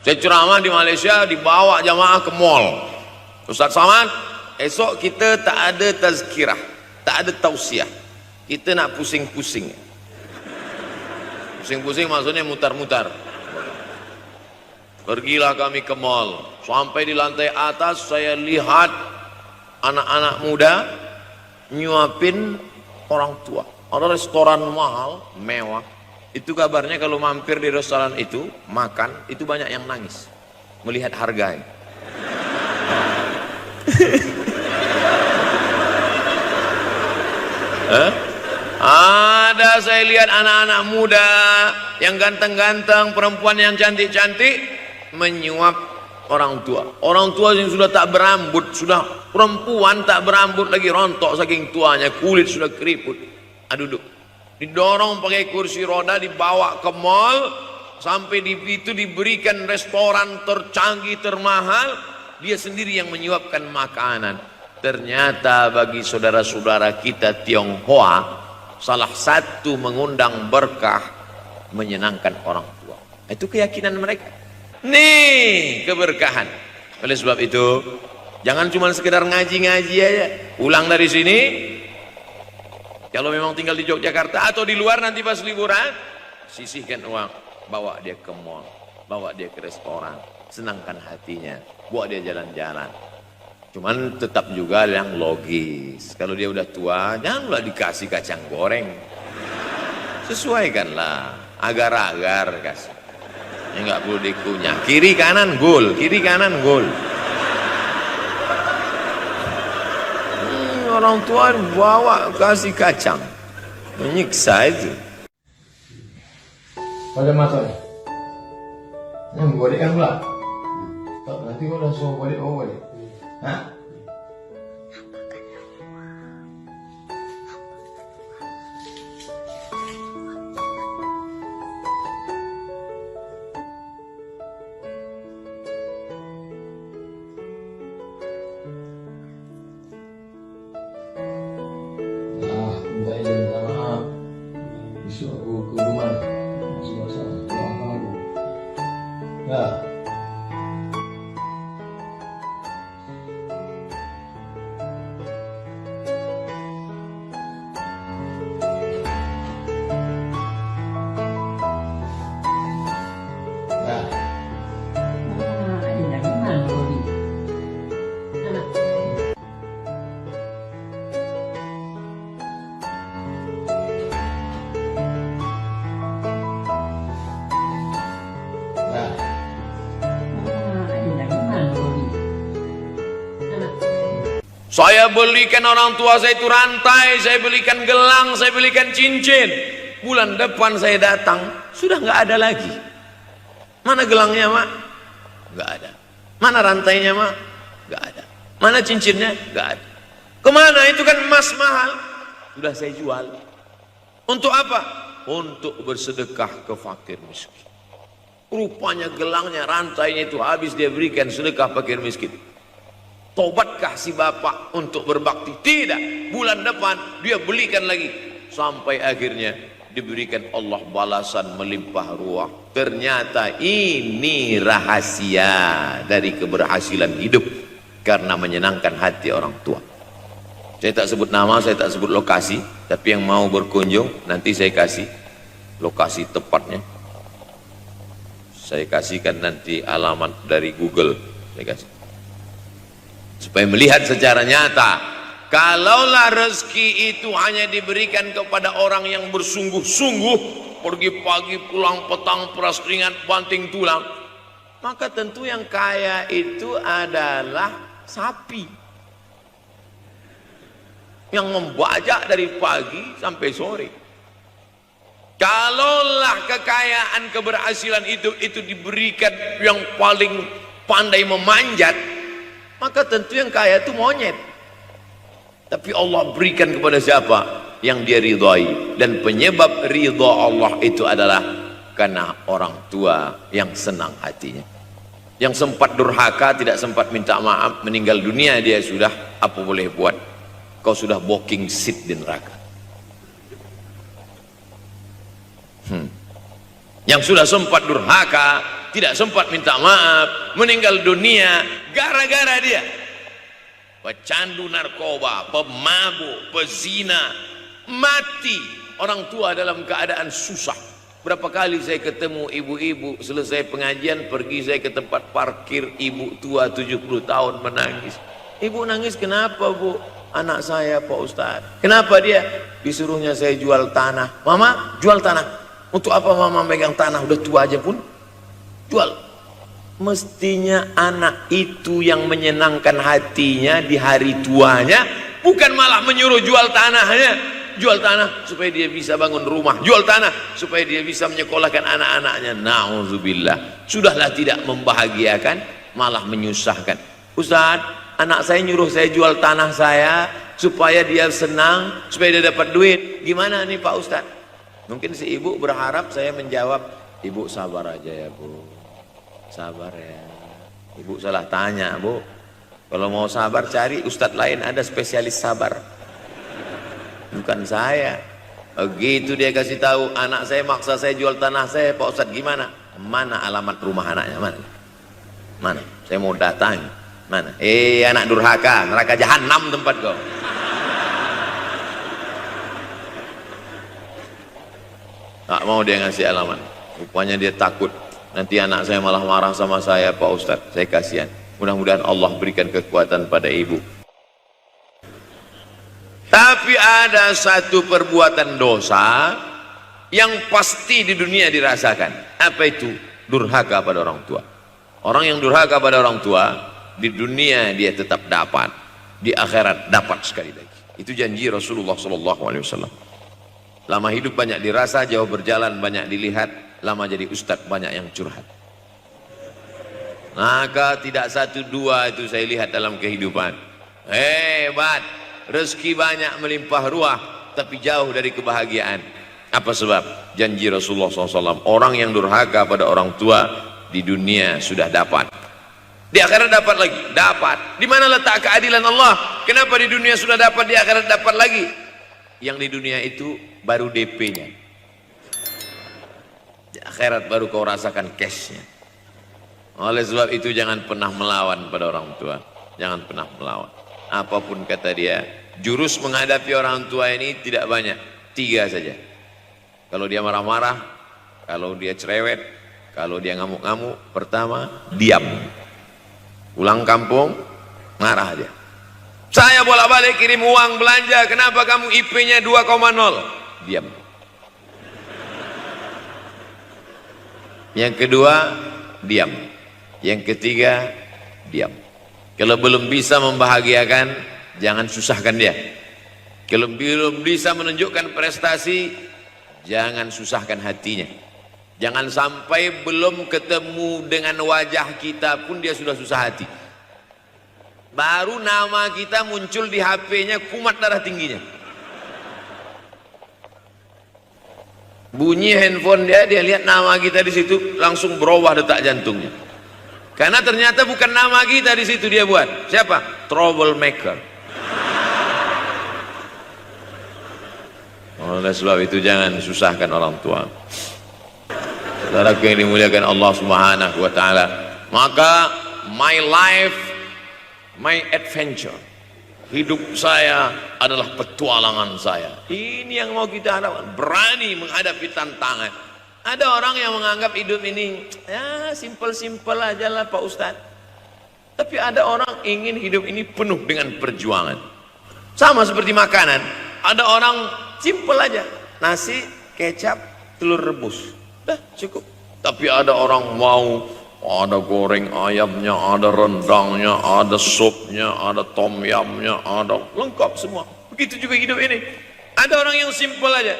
Saya ceramah di Malaysia, dibawa jamaah ke mall. Ustaz Samad, esok kita tak ada tazkirah, tak ada tausiah. Kita nak pusing-pusing. Pusing-pusing maksudnya mutar-mutar. Pergilah kami ke mall. Sampai di lantai atas saya lihat anak-anak muda nyuapin orang tua. Ada restoran mahal, mewah. Itu kabarnya kalau mampir di restoran itu, makan, itu banyak yang nangis melihat harganya. Ada saya lihat anak-anak muda yang ganteng-ganteng, perempuan yang cantik-cantik menyuap orang tua. Orang tua yang sudah tak berambut, sudah perempuan tak berambut lagi, rontok saking tuanya, kulit sudah keriput. Duduk, didorong pakai kursi roda, dibawa ke mall, sampai di itu diberikan restoran tercanggih, termahal, dia sendiri yang menyuapkan makanan. Ternyata bagi saudara-saudara kita Tionghoa, salah satu mengundang berkah menyenangkan orang tua. Itu keyakinan mereka. Nih keberkahan. Oleh sebab itu, jangan cuma sekedar ngaji-ngaji aja, pulang dari sini. Kalau memang tinggal di Yogyakarta atau di luar nanti pas liburan, sisihkan uang, bawa dia ke mall, bawa dia ke restoran, senangkan hatinya, bawa dia jalan-jalan. Cuman tetap juga yang logis. Kalau dia udah tua, janganlah dikasih kacang goreng. Sesuaikanlah, agar-agar kasih. Ya nggak perlu dikunyah. Kiri kanan gol, kiri kanan gol. Orang tua bawa kasih kacang, menyiksa itu. Pada masa yang boleh kan pula. Nanti kau dah suruh boleh, oh boleh. Hah? Besok aku ke rumah masih masalah doakan aku ya. Saya belikan orang tua saya itu rantai, saya belikan gelang, saya belikan cincin. Bulan depan saya datang, sudah nggak ada lagi. Mana gelangnya, Mak? Nggak ada. Mana rantainya, Mak? Nggak ada. Mana cincinnya? Nggak ada. Kemana? Itu kan emas mahal. Sudah saya jual. Untuk apa? Untuk bersedekah ke fakir miskin. Rupanya gelangnya, rantainya itu habis dia berikan sedekah fakir miskin. Tobatkah si bapak untuk berbakti? Tidak. Bulan depan dia belikan lagi. Sampai akhirnya diberikan Allah balasan melimpah ruah. Ternyata ini rahasia dari keberhasilan hidup. Karena menyenangkan hati orang tua. Saya tak sebut nama, saya tak sebut lokasi. Tapi yang mau berkunjung, nanti saya kasih lokasi tepatnya. Saya kasihkan nanti alamat dari Google. Saya kasih. Supaya melihat secara nyata, kalaulah rezeki itu hanya diberikan kepada orang yang bersungguh-sungguh, pergi pagi pulang petang, peras keringat, banting tulang, maka tentu yang kaya itu adalah sapi yang membajak dari pagi sampai sore. Kalaulah kekayaan keberhasilan itu diberikan yang paling pandai memanjat, maka tentu yang kaya itu monyet. Tapi Allah berikan kepada siapa? Yang dia ridhai. Dan penyebab ridha Allah itu adalah karena orang tua yang senang hatinya. Yang sempat durhaka, tidak sempat minta maaf, meninggal dunia dia sudah, apa boleh buat? Kau sudah booking seat di neraka. Yang sudah sempat durhaka, tidak sempat minta maaf, meninggal dunia gara-gara dia pecandu narkoba, pemabuk, pezina, mati orang tua dalam keadaan susah. Berapa kali saya ketemu ibu-ibu selesai pengajian, pergi saya ke tempat parkir, ibu tua 70 tahun menangis. Ibu nangis kenapa bu? Anak saya Pak Ustadz. Kenapa dia? Disuruhnya saya jual tanah. Mama jual tanah. Untuk apa mama megang tanah? Udah tua aja pun jual. Mestinya anak itu yang menyenangkan hatinya di hari tuanya, bukan malah menyuruh jual tanahnya. Jual tanah supaya dia bisa bangun rumah, jual tanah supaya dia bisa menyekolahkan anak-anaknya. Na'udzubillah. Sudahlah tidak membahagiakan, malah menyusahkan. Ustaz, anak saya nyuruh saya jual tanah saya supaya dia senang, supaya dia dapat duit. Gimana nih Pak Ustaz? Mungkin si ibu berharap saya menjawab, ibu sabar aja ya bu, sabar ya. Ibu salah tanya bu. Kalau mau sabar cari ustadz lain, ada spesialis sabar, bukan saya. Begitu dia kasih tahu, anak saya maksa saya jual tanah saya, Pak Ustadz gimana? Mana alamat rumah anaknya? Mana? Saya mau datang. Mana? Anak durhaka, neraka jahanam tempat kau. Tak mau dia ngasih alamat. Rupanya dia takut nanti anak saya malah marah sama saya, Pak Ustadz. Saya kasihan. Mudah-mudahan Allah berikan kekuatan pada ibu. Tapi ada satu perbuatan dosa yang pasti di dunia dirasakan. Apa itu? Durhaka pada orang tua. Orang yang durhaka pada orang tua, di dunia dia tetap dapat, di akhirat dapat sekali lagi. Itu janji Rasulullah SAW. Lama hidup banyak dirasa, jauh berjalan banyak dilihat, lama jadi ustadz banyak yang curhat. Maka tidak satu dua itu saya lihat dalam kehidupan. Hebat, rezeki banyak melimpah ruah, tapi jauh dari kebahagiaan. Apa sebab? Janji Rasulullah SAW. Orang yang durhaka pada orang tua di dunia sudah dapat, di akhirat dapat lagi. Dapat. Di mana letak keadilan Allah? Kenapa di dunia sudah dapat, di akhirat dapat lagi? Yang di dunia itu baru DP-nya, di akhirat baru kau rasakan cash-nya. Oleh sebab itu jangan pernah melawan pada orang tua. Jangan pernah melawan. Apapun kata dia, jurus menghadapi orang tua ini tidak banyak, 3 saja. Kalau dia marah-marah, kalau dia cerewet, kalau dia ngamuk-ngamuk, pertama diam. Pulang kampung marah dia. Saya bolak-balik kirim uang belanja, kenapa kamu IP-nya 2,0? Diam. Yang kedua diam. Yang ketiga diam. Kalau belum bisa membahagiakan, jangan susahkan dia. Kalau belum bisa menunjukkan prestasi, jangan susahkan hatinya. Jangan sampai belum ketemu dengan wajah kita pun dia sudah susah hati. Baru nama kita muncul di HP-nya, kumat darah tingginya. Bunyi handphone dia lihat nama kita di situ, langsung berubah detak jantungnya. Karena ternyata bukan nama kita di situ dia buat. Siapa? Troublemaker. Oleh sebab itu jangan susahkan orang tua. Saudaraku yang dimuliakan Allah Subhanahu wa taala, maka my life, my adventure, hidup saya adalah petualangan saya. Ini yang mau kita harapkan, berani menghadapi tantangan. Ada orang yang menganggap hidup ini ya simpel-simpel aja lah Pak Ustadz. Tapi ada orang ingin hidup ini penuh dengan perjuangan. Sama seperti makanan, ada orang simpel aja, nasi, kecap, telur rebus, dah cukup. Tapi ada orang mau ada goreng ayamnya, ada rendangnya, ada supnya, ada tom yamnya, ada lengkap semua. Begitu juga hidup ini. Ada orang yang simpel aja,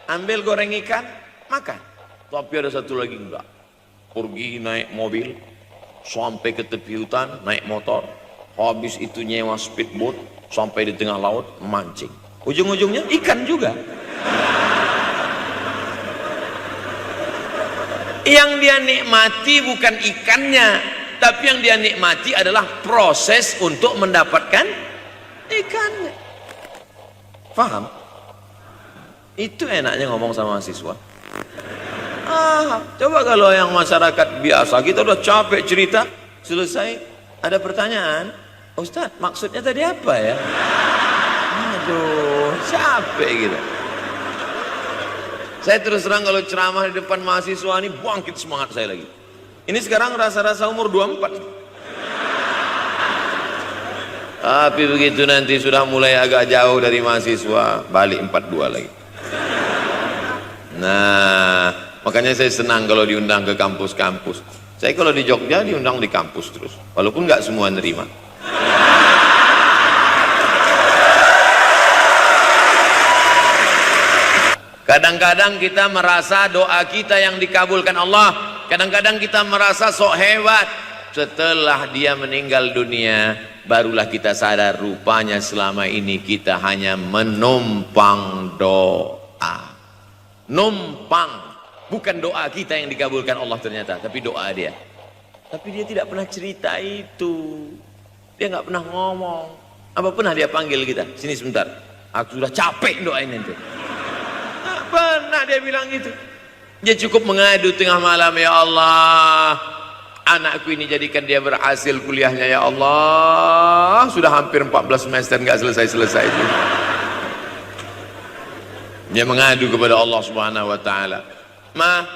ambil goreng ikan, makan. Tapi ada satu lagi enggak, pergi naik mobil sampai ke tepi hutan, naik motor, habis itu nyewa speedboat sampai di tengah laut memancing, ujung-ujungnya ikan juga. Yang dia nikmati bukan ikannya, tapi yang dia nikmati adalah proses untuk mendapatkan ikannya. Paham? Itu enaknya ngomong sama mahasiswa. Coba kalau yang masyarakat biasa, kita udah capek cerita, selesai, ada pertanyaan, Ustaz, maksudnya tadi apa ya? Aduh, capek gitu. Saya terus terang kalau ceramah di depan mahasiswa ini bangkit semangat saya lagi. Ini sekarang rasa-rasa umur 24. Tapi begitu nanti sudah mulai agak jauh dari mahasiswa, balik 42 lagi. Nah, makanya saya senang kalau diundang ke kampus-kampus. Saya kalau di Jogja diundang di kampus terus, walaupun nggak semua nerima. Kadang-kadang kita merasa doa kita yang dikabulkan Allah. Kadang-kadang kita merasa sok hebat. Setelah dia meninggal dunia, barulah kita sadar rupanya selama ini kita hanya menumpang doa. Numpang. Bukan doa kita yang dikabulkan Allah ternyata, tapi doa dia. Tapi dia tidak pernah cerita itu. Dia nggak pernah ngomong. Apa pernah dia panggil kita? Sini sebentar. Aku sudah capek doain itu. Pernah dia bilang gitu. Dia cukup mengadu tengah malam, ya Allah, anakku ini jadikan dia berhasil kuliahnya, ya Allah. Sudah hampir 14 semester nggak selesai-selesai itu. Dia mengadu kepada Allah Subhanahu wa taala. Ma,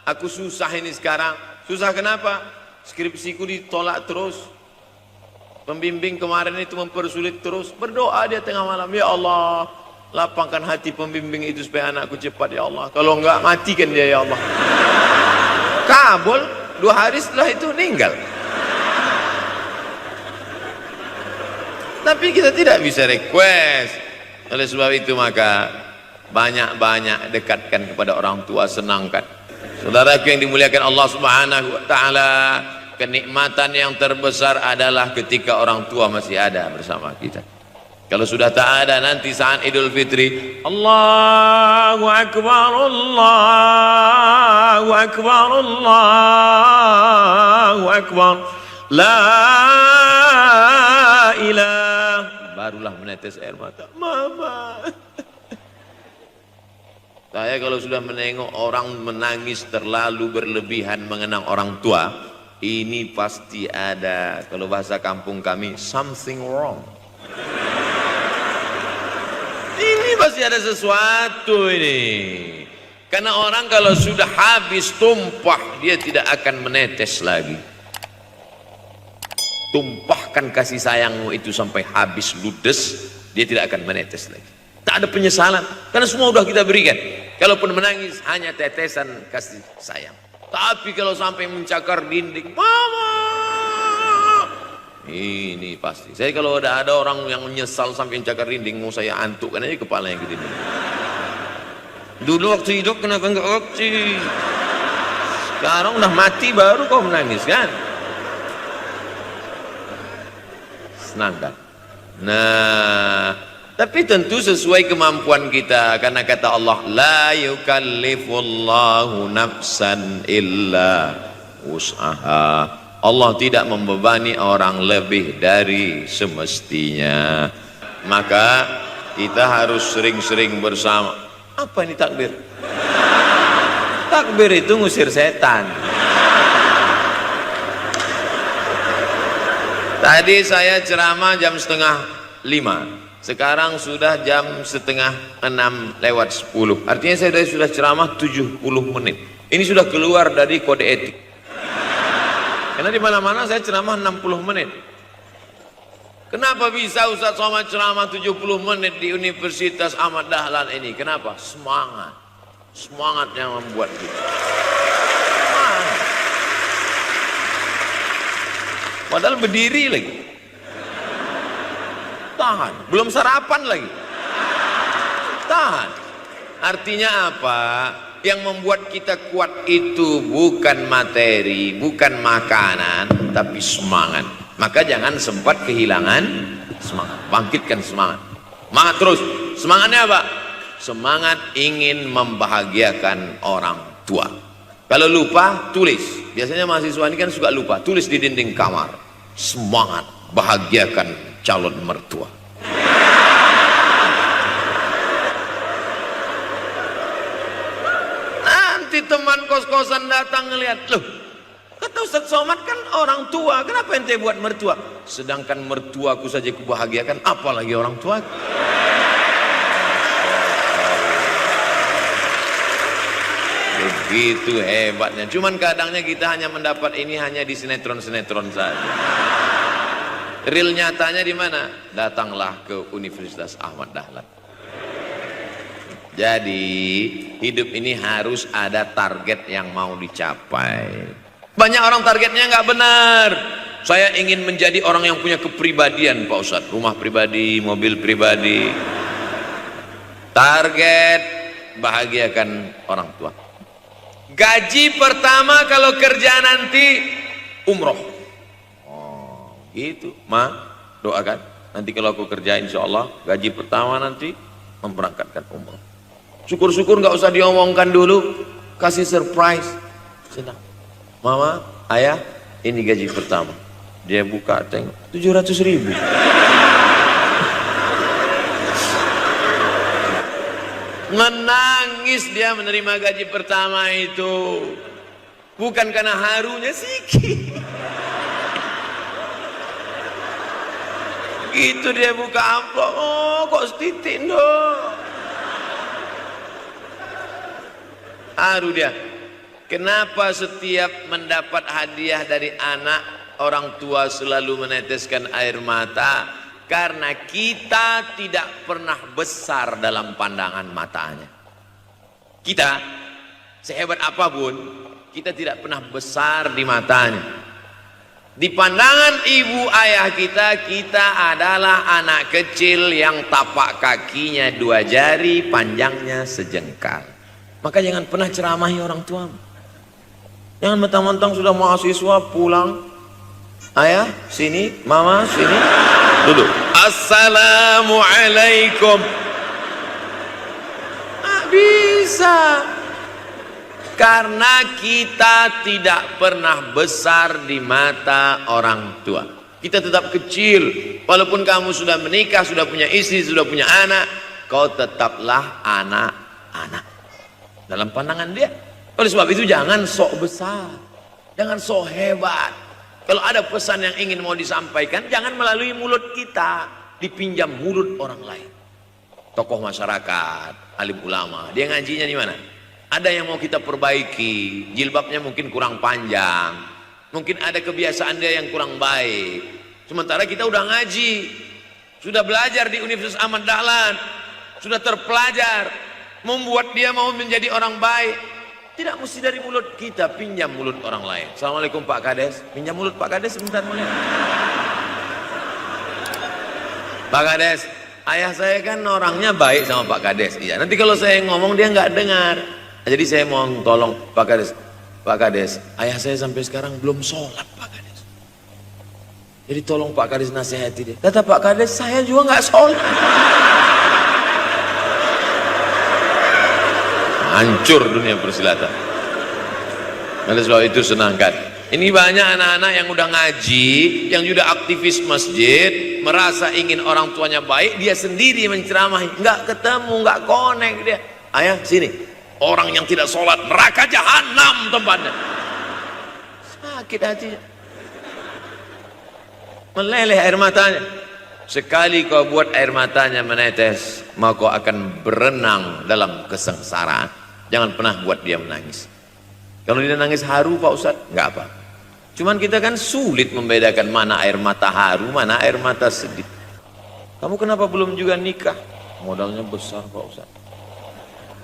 aku susah ini sekarang. Susah kenapa? Skripsiku ditolak terus. Pembimbing kemarin itu mempersulit terus. Berdoa dia tengah malam, ya Allah, lapangkan hati pembimbing itu supaya anakku cepat, ya Allah. Kalau enggak, matikan dia, ya Allah. Kabul, 2 hari setelah itu meninggal. Tapi kita tidak bisa request. Oleh sebab itu maka banyak-banyak dekatkan kepada orang tua, senangkan. Saudaraku yang dimuliakan Allah Subhanahu wa taala, kenikmatan yang terbesar adalah ketika orang tua masih ada bersama kita. Kalau sudah tak ada, nanti saat Idul Fitri, Allahu Akbar, Allahu Akbar, Allahu Akbar, la ilah, barulah menetes air mata. Mama. Saya kalau sudah menengok orang menangis terlalu berlebihan mengenang orang tua, ini pasti ada, kalau bahasa kampung kami, something wrong. Ini pasti ada sesuatu ini. Karena orang kalau sudah habis tumpah, dia tidak akan menetes lagi. Tumpahkan kasih sayangmu itu sampai habis ludes, dia tidak akan menetes lagi. Tak ada penyesalan, karena semua sudah kita berikan. Kalaupun menangis, hanya tetesan kasih sayang. Tapi kalau sampai mencakar dinding, mama, ini pasti. Saya kalau ada orang yang menyesal sampai mencakar dinding, mau saya antukkan aja kepalanya ke dinding. Dulu waktu hidup kenapa enggak waktu? Sekarang udah mati baru kau menangis kan? Senang kan? Nah, tapi tentu sesuai kemampuan kita, karena kata Allah, la yukallifullahu nafsan illa wus'aha. Allah tidak membebani orang lebih dari semestinya. Maka kita harus sering-sering bersama. Apa ini takbir? Takbir itu ngusir setan. Tadi saya ceramah jam 4:30. Sekarang sudah jam 5:30 Artinya saya sudah ceramah 70 menit. Ini sudah keluar dari kode etik. Karena di mana-mana saya ceramah 60 menit. Kenapa bisa Ustaz Somad ceramah 70 menit di Universitas Ahmad Dahlan ini? Kenapa? Semangat. Semangat yang membuat kita. Semangat. Padahal berdiri lagi. Tahan, belum sarapan lagi. Tahan. Artinya apa? Yang membuat kita kuat itu bukan materi, bukan makanan, tapi semangat. Maka jangan sempat kehilangan semangat. Bangkitkan semangat. Semangat terus. Semangatnya apa? Semangat ingin membahagiakan orang tua. Kalau lupa, tulis. Biasanya mahasiswa ini kan suka lupa. Tulis di dinding kamar. Semangat bahagiakan calon mertua. Nanti teman kos-kosan datang ngelihat, loh, kata Ustaz Somad kan orang tua, kenapa ente buat mertua? Sedangkan mertuaku saja kubahagiakan, apalagi orang tua. Begitu hebatnya. Cuman kadangnya kita hanya mendapat ini hanya di sinetron-sinetron saja. Real nyatanya di mana? Datanglah ke Universitas Ahmad Dahlan. Jadi hidup ini harus ada target yang mau dicapai. Banyak orang targetnya nggak benar. Saya ingin menjadi orang yang punya kepribadian, Pak Ustadz. Rumah pribadi, mobil pribadi. Target bahagiakan orang tua. Gaji pertama kalau kerja nanti umroh. Oh, gitu. Ma, doakan. Nanti kalau aku kerja insya Allah gaji pertama nanti memberangkatkan umroh. Syukur-syukur nggak usah diomongkan dulu, kasih surprise. Senang. Mama, ayah, ini gaji pertama. Dia buka tengok 700.000. Menangis dia menerima gaji pertama itu. Bukan karena harunya sikit. Gitu dia buka amplop, oh kok setitik dong. Haru dia. Kenapa setiap mendapat hadiah dari anak, orang tua selalu meneteskan air mata? Karena kita tidak pernah besar dalam pandangan matanya. Kita, sehebat apapun, kita tidak pernah besar di matanya. Di pandangan ibu ayah kita, kita adalah anak kecil yang tapak kakinya 2 jari, panjangnya sejengkal. Maka jangan pernah ceramahi orang tua. Jangan mentang-mentang sudah mahasiswa pulang. Ayah, sini, mama, sini. Duduk. Assalamualaikum. Nggak bisa. Karena kita tidak pernah besar di mata orang tua. Kita tetap kecil. Walaupun kamu sudah menikah, sudah punya istri, sudah punya anak, kau tetaplah anak-anak dalam pandangan dia. Oleh sebab itu jangan sok besar, jangan sok hebat. Kalau ada pesan yang ingin mau disampaikan, jangan melalui mulut kita, dipinjam mulut orang lain. Tokoh masyarakat, alim ulama, dia ngajinya di mana? Ada yang mau kita perbaiki, jilbabnya mungkin kurang panjang, mungkin ada kebiasaan dia yang kurang baik. Sementara kita udah ngaji, sudah belajar di Universitas Ahmad Dahlan, sudah terpelajar, membuat dia mau menjadi orang baik. Tidak mesti dari mulut kita, pinjam mulut orang lain. Assalamualaikum Pak Kades, pinjam mulut Pak Kades sebentar boleh? Pak Kades, ayah saya kan orangnya baik sama Pak Kades. Iya, nanti kalau saya ngomong dia nggak dengar. Jadi saya mau tolong Pak Kades. Pak Kades, ayah saya sampai sekarang belum sholat Pak Kades. Jadi tolong Pak Kades nasihati dia. Kata Pak Kades, saya juga nggak sholat. Hancur dunia persilatan. Oleh sebab itu senangkan. Ini banyak anak-anak yang udah ngaji, yang sudah aktivis masjid, merasa ingin orang tuanya baik, dia sendiri menceramahi, nggak ketemu, nggak connect dia. Ayah sini, orang yang tidak sholat neraka jahanam tempatnya. Sakit hatinya, meleleh air matanya. Sekali kau buat air matanya menetes, maka kau akan berenang dalam kesengsaraan. Jangan pernah buat dia menangis. Kalau dia nangis haru Pak Ustadz, nggak apa. Cuman kita kan sulit membedakan mana air mata haru, mana air mata sedih. Kamu kenapa belum juga nikah? Modalnya besar Pak Ustadz.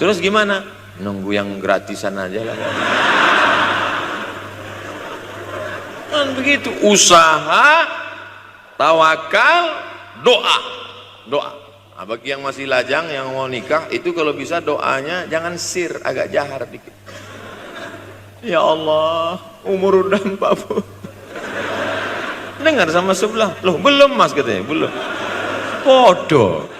Terus gimana? Nunggu yang gratisan aja lah. Kan begitu, usaha, tawakal, doa. Nah, bagi yang masih lajang, yang mau nikah, itu kalau bisa doanya jangan sir, agak jahar dikit. Ya Allah, umur udah 40. Dengar sama sebelah, loh belum mas katanya, belum. Bodoh.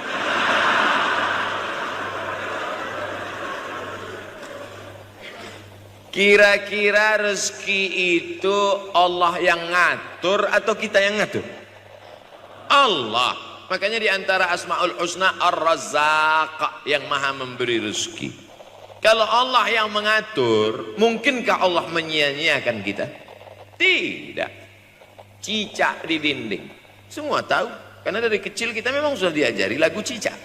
Kira-kira rezeki itu Allah yang ngatur atau kita yang ngatur? Allah. Makanya di antara Asmaul Husna Ar-Razzaq, yang maha memberi rezeki. Kalau Allah yang mengatur, mungkinkah Allah menyia-nyiakan kita? Tidak. Cicak di dinding. Semua tahu. Karena dari kecil kita memang sudah diajari lagu cicak.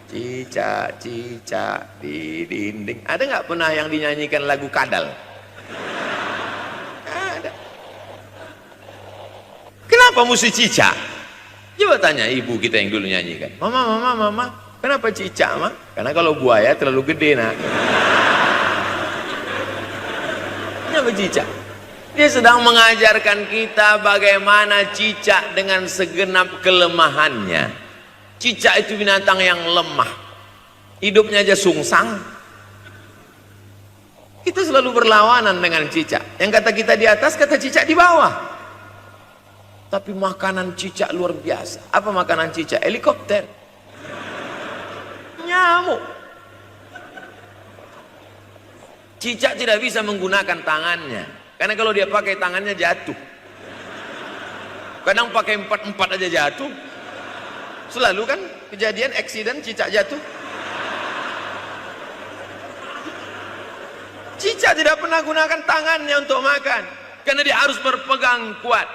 Cicak, cicak di dinding. Ada nggak pernah yang dinyanyikan lagu kadal? Ada. Kenapa mesti cicak? Coba tanya ibu kita yang dulu nyanyikan. Mama. Kenapa cicak, Ma? Karena kalau buaya terlalu gede, nak. Kenapa cicak? Dia sedang mengajarkan kita bagaimana cicak dengan segenap kelemahannya. Cicak itu binatang yang lemah. Hidupnya aja sungsang. Kita selalu berlawanan dengan cicak. Yang kata kita di atas, kata cicak di bawah. Tapi makanan cicak luar biasa. Apa makanan cicak? Helikopter. Nyamuk. Cicak tidak bisa menggunakan tangannya. Karena kalau dia pakai tangannya jatuh. Kadang pakai 4 aja jatuh. Selalu kan kejadian eksiden cicak jatuh. Cicak tidak pernah gunakan tangannya untuk makan. Karena dia harus berpegang kuat.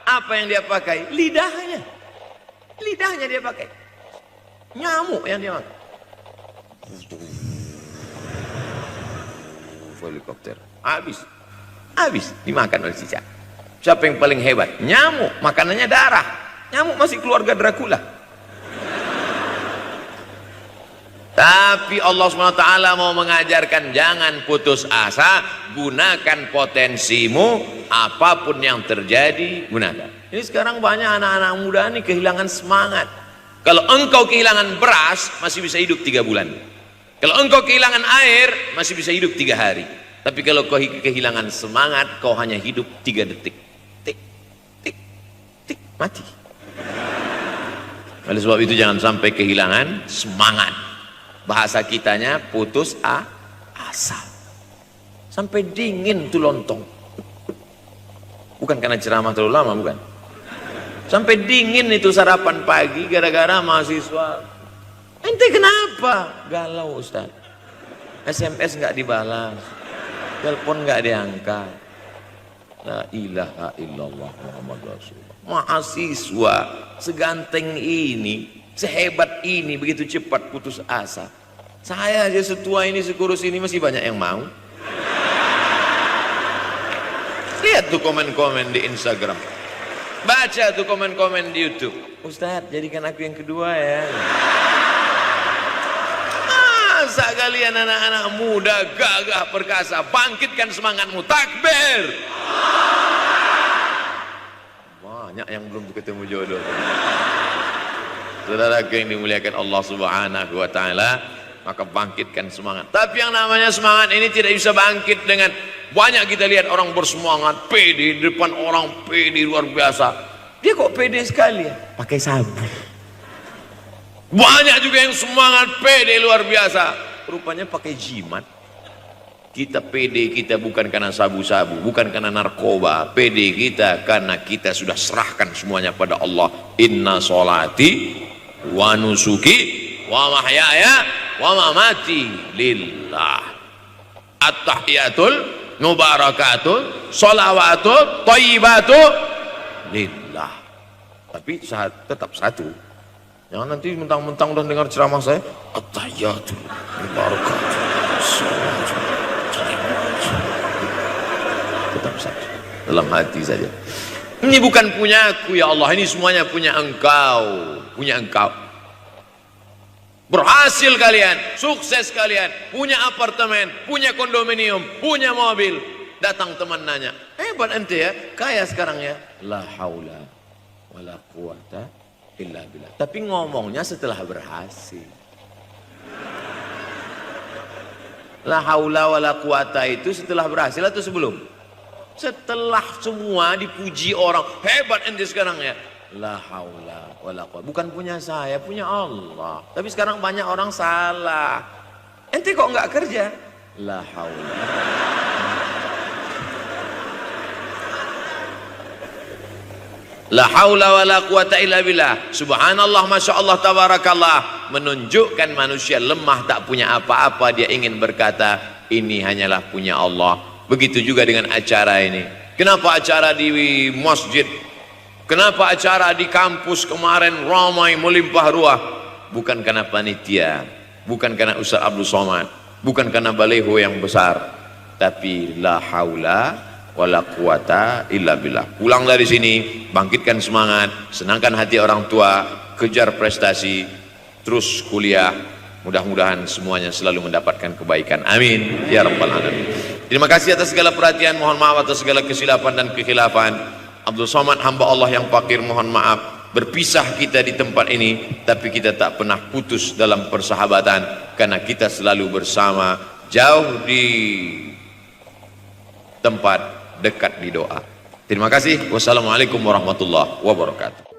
Apa yang dia pakai? Lidahnya. Lidahnya dia pakai. Nyamuk yang dia makan. Helikopter. Habis dimakan oleh cicak. Siapa yang paling hebat? Nyamuk, makanannya darah. Nyamuk masih keluarga Dracula. Tapi Allah SWT mau mengajarkan jangan putus asa, gunakan potensimu, apapun yang terjadi gunakan. Ini sekarang banyak anak-anak muda nih kehilangan semangat. Kalau engkau kehilangan beras masih bisa hidup 3 bulan. Kalau engkau kehilangan air masih bisa hidup 3 hari. Tapi kalau kau kehilangan semangat, kau hanya hidup 3 detik. Tik, tik, tik, mati. Oleh sebab itu jangan sampai kehilangan semangat. Bahasa kitanya putus asa. Sampai dingin tuh lontong. Bukan karena ceramah terlalu lama, bukan. Sampai dingin itu sarapan pagi gara-gara mahasiswa. Ente kenapa? Galau, Ustaz. SMS nggak dibalas. Telepon nggak diangkat. La ilaha illallah Muhammad Rasulullah. Mahasiswa seganteng ini, sehebat ini, begitu cepat putus asa. Saya aja setua ini, sekurus ini masih banyak yang mau. Lihat tuh komen-komen di Instagram. Baca tuh komen-komen di YouTube. Ustadz, jadikan aku yang kedua ya. Masa kalian anak-anak muda gagah perkasa, bangkitkan semangatmu, takbir. Banyak yang belum ketemu jodoh. Saudara yang dimuliakan Allah Subhanahu wa taala, maka bangkitkan semangat. Tapi yang namanya semangat ini tidak bisa bangkit dengan banyak. Kita lihat orang bersemangat, pede di depan orang, pede luar biasa. Dia kok pede sekali ya? Pakai sabun. Banyak juga yang semangat, pede luar biasa, rupanya pakai jimat. Kita pede kita bukan karena sabu-sabu, bukan karena narkoba. Pede kita karena kita sudah serahkan semuanya pada Allah. Inna sholati wa nusuki wa mahyaya wa mamati lillah. At-tahiyatul mubarakatul sholawatu thayyibatu lillah. Tapi tetap satu. Jangan nanti mentang-mentang udah dengar ceramah saya, at-tahiyatul mubarakatul sholawatu. Tetap satu. Dalam hati saja. Ini bukan punya aku ya Allah, ini semuanya punya Engkau, punya Engkau. Berhasil kalian, sukses kalian, punya apartemen, punya kondominium, punya mobil. Datang teman nanya, hebat ente ya, kaya sekarang ya. La haula wala quwata illa billah. Tapi ngomongnya setelah berhasil. La haula wala quwata itu setelah berhasil atau sebelum? Setelah semua dipuji orang, hebat ente sekarang ya. La haula wala quwata. Bukan punya saya, punya Allah. Tapi sekarang banyak orang salah. Ente kok nggak kerja? La haula. La haula wa la quwata illa billah. Subhanallah, masya Allah, tabarakallah. Menunjukkan manusia lemah, tak punya apa-apa. Dia ingin berkata, ini hanyalah punya Allah. Begitu juga dengan acara ini. Kenapa acara di masjid? Kenapa acara di kampus kemarin ramai melimpah ruah? Bukan karena panitia, bukan karena Ustaz Abdul Somad, bukan karena baleho yang besar, tapi la haula wala quwata illa billah. Pulang dari sini, bangkitkan semangat, senangkan hati orang tua, kejar prestasi, terus kuliah. Mudah-mudahan semuanya selalu mendapatkan kebaikan. Amin ya rabbal alamin. Terima kasih atas segala perhatian. Mohon maaf atas segala kesilapan dan kekhilafan. Abdul Somad, hamba Allah yang fakir, mohon maaf. Berpisah kita di tempat ini, tapi kita tak pernah putus dalam persahabatan, karena kita selalu bersama, jauh di tempat, dekat di doa. Terima kasih. Wassalamualaikum warahmatullahi wabarakatuh.